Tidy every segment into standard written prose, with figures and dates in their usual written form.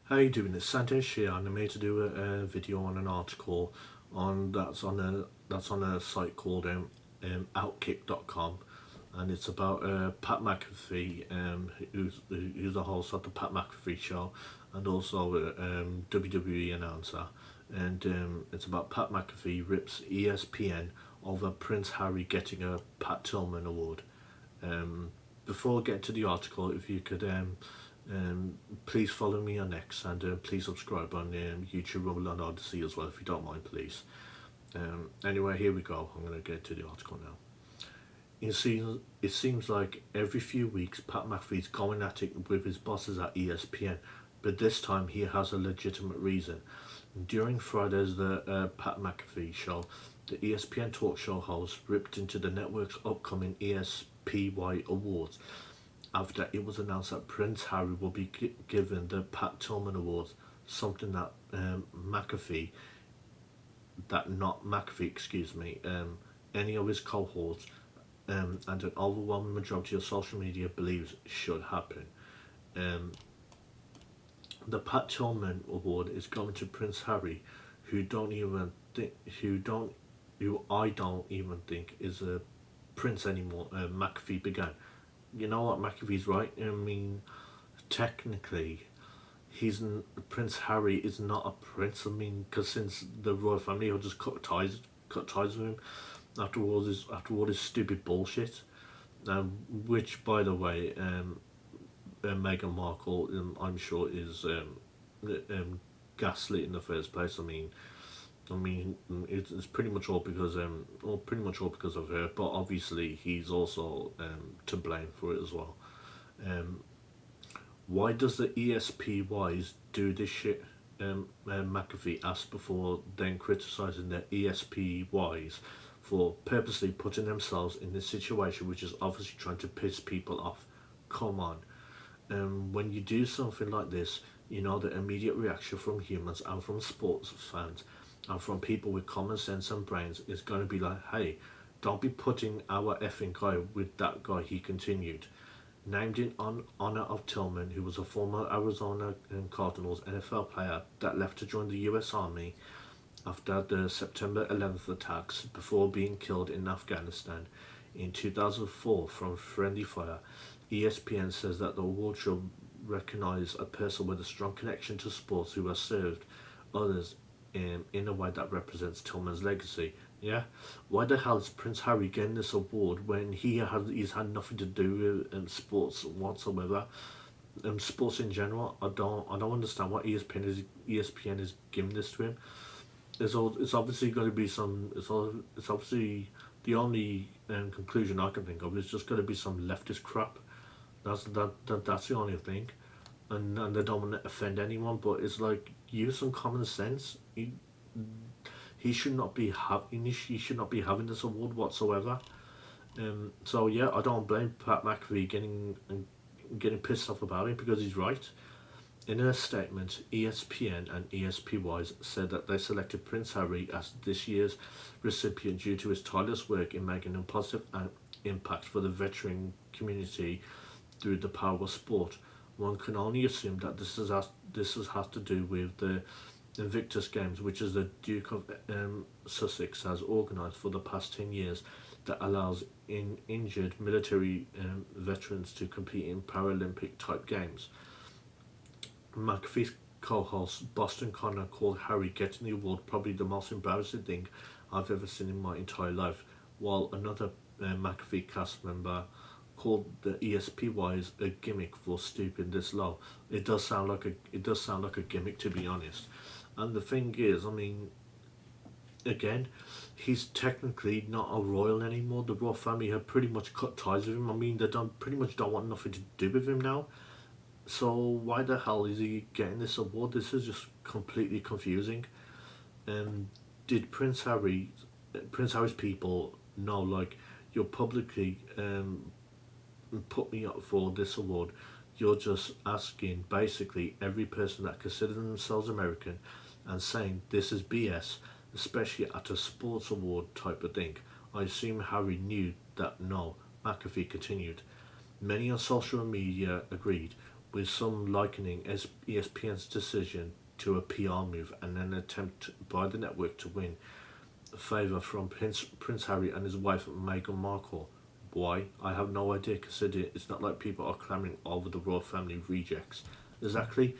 How you doing? It's Sandesh here, and I'm here to do a video on an article that's on a site called Outkick.com, and it's about Pat McAfee, who's the host of the Pat McAfee show, and also a WWE announcer, and it's about Pat McAfee rips ESPN over Prince Harry getting a Pat Tillman award. Um, Before getting to the article, if you could um, please follow me on X, and please subscribe on YouTube, Rumble, and Odyssey as well, if you don't mind, please. Anyway, here we go. I'm going to get to the article now. It seems like every few weeks Pat McAfee's going at it with his bosses at ESPN, but this time he has a legitimate reason. During Friday's the Pat McAfee show, the ESPN talk show host ripped into the network's upcoming ESPY Awards after it was announced that Prince Harry will be given the Pat Tillman Awards, something that not McAfee, excuse me, any of his cohorts, and an overwhelming majority of social media believes should happen. Um, the Pat Tillman Award is going to Prince Harry, who don't even think, who I don't even think is a prince anymore. McAfee began. You know what? McAfee's right. I mean, technically, Prince Harry is not a prince. I mean, because since the royal family have just cut ties with him after all this stupid bullshit. Which, by the way, Meghan Markle, I'm sure, is gaslit in the first place. It's pretty much all because of her, but obviously he's also to blame for it as well. Um, why does the ESPYs do this shit? McAfee asked, before then criticising the ESPYs for purposely putting themselves in this situation, which is obviously trying to piss people off. Come on. When you do something like this, you know the immediate reaction from humans and from sports fans and from people with common sense and brains is going to be like, hey, don't be putting our effing guy with that guy, he continued. Named in honor of Tillman, who was a former Arizona Cardinals NFL player that left to join the US Army after the September 11th attacks before being killed in Afghanistan in 2004 from friendly fire. ESPN says that the award should recognize a person with a strong connection to sports who has served others in a way that represents Tillman's legacy. Yeah, why the hell is Prince Harry getting this award when he's had nothing to do with sports whatsoever? Sports in general, I don't understand what ESPN is giving this to him. It's obviously going to be some. It's obviously the only conclusion I can think of is just going to be some leftist crap. That's the only thing, and they don't want to offend anyone, but it's like, use some common sense. He should not be having this award whatsoever. So yeah, I don't blame Pat McAfee getting pissed off about it, because he's right. In a statement, ESPN and ESPYs said that they selected Prince Harry as this year's recipient due to his tireless work in making a positive impact for the veteran community through the power of sport. One can only assume that this has to do with the Invictus Games, which is the Duke of Sussex has organised for the past 10 years, that allows injured military veterans to compete in Paralympic type games. McAfee's co-host Boston Connor called Harry getting the award probably the most embarrassing thing I've ever seen in my entire life, while another McAfee cast member called the ESPYs a gimmick for stooping this low. It does sound like a gimmick, to be honest. And the thing is, I mean, again, he's technically not a royal anymore. The royal family have pretty much cut ties with him. I mean, they don't pretty much don't want nothing to do with him now. So why the hell is he getting this award? This is just completely confusing. Um, did Prince Harry's people know, like, you're publicly put me up for this award? You're just asking basically every person that considers themselves American and saying this is BS, especially at a sports award type of thing. I assume Harry knew that. No, McAfee continued. Many on social media agreed. with some likening ESPN's decision to a PR move and an attempt by the network to win favour from Prince Harry and his wife Meghan Markle. Why? I have no idea, considering it's not like people are clamouring over the royal family rejects. Exactly.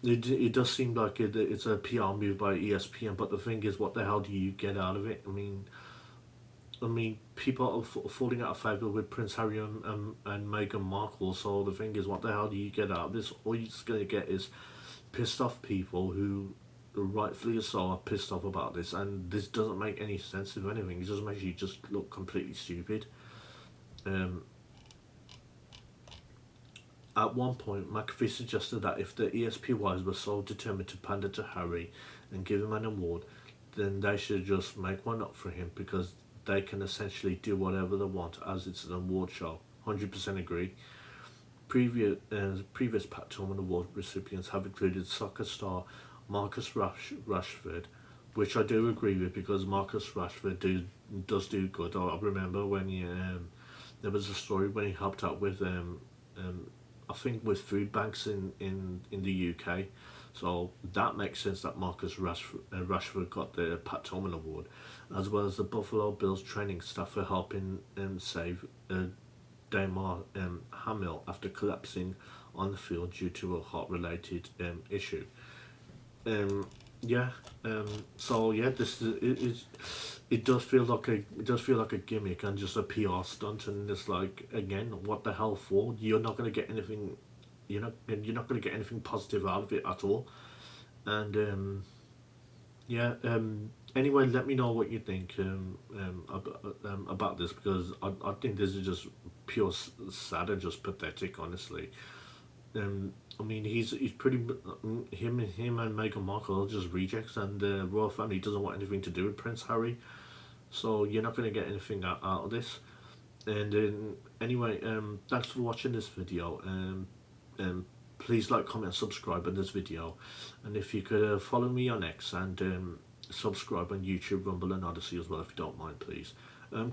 It does seem like it's a PR move by ESPN, but the thing is, what the hell do you get out of it? I mean, people are falling out of favour with Prince Harry and Meghan Markle. So the thing is, what the hell do you get out of this? All you're just gonna get is pissed off people who, rightfully so, are pissed off about this. And this doesn't make any sense. If anything, it just makes you just look completely stupid. Um, at one point, McAfee suggested that if the ESPYs were so determined to pander to Harry and give him an award, then they should just make one up for him because they can essentially do whatever they want as it's an award show. 100% agree. Previous Pat Tillman Award recipients have included soccer star Marcus Rashford, which I do agree with because Marcus Rashford does do good. I remember when there was a story when he helped out with I think with food banks in the UK. So that makes sense that Marcus Rashford got the Pat Tillman Award, as well as the Buffalo Bills training staff for helping save Damar Hamil after collapsing on the field due to a heart-related issue. Um, yeah. So yeah, it does feel like a gimmick and just a PR stunt, and it's like, again, what the hell for? You're not gonna get anything. You're not gonna get anything positive out of it at all. And yeah. Anyway, let me know what you think about this, because I think this is just pure sad and just pathetic, honestly. I mean, he's pretty him and Meghan Markle are just rejects, and the royal family doesn't want anything to do with Prince Harry. So you're not going to get anything out of this. And anyway, thanks for watching this video. Please like, comment, and subscribe on this video. And if you could follow me on X and subscribe on YouTube, Rumble, and Odyssey as well, if you don't mind, please.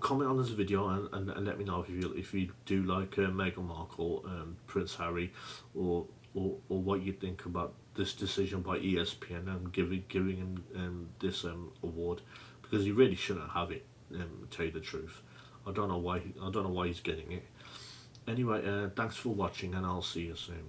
Comment on this video and let me know if you do like Meghan Markle, Prince Harry, or what you think about this decision by ESPN and giving him this award, because he really shouldn't have it. To tell you the truth, I don't know why he's getting it. Anyway, thanks for watching, and I'll see you soon.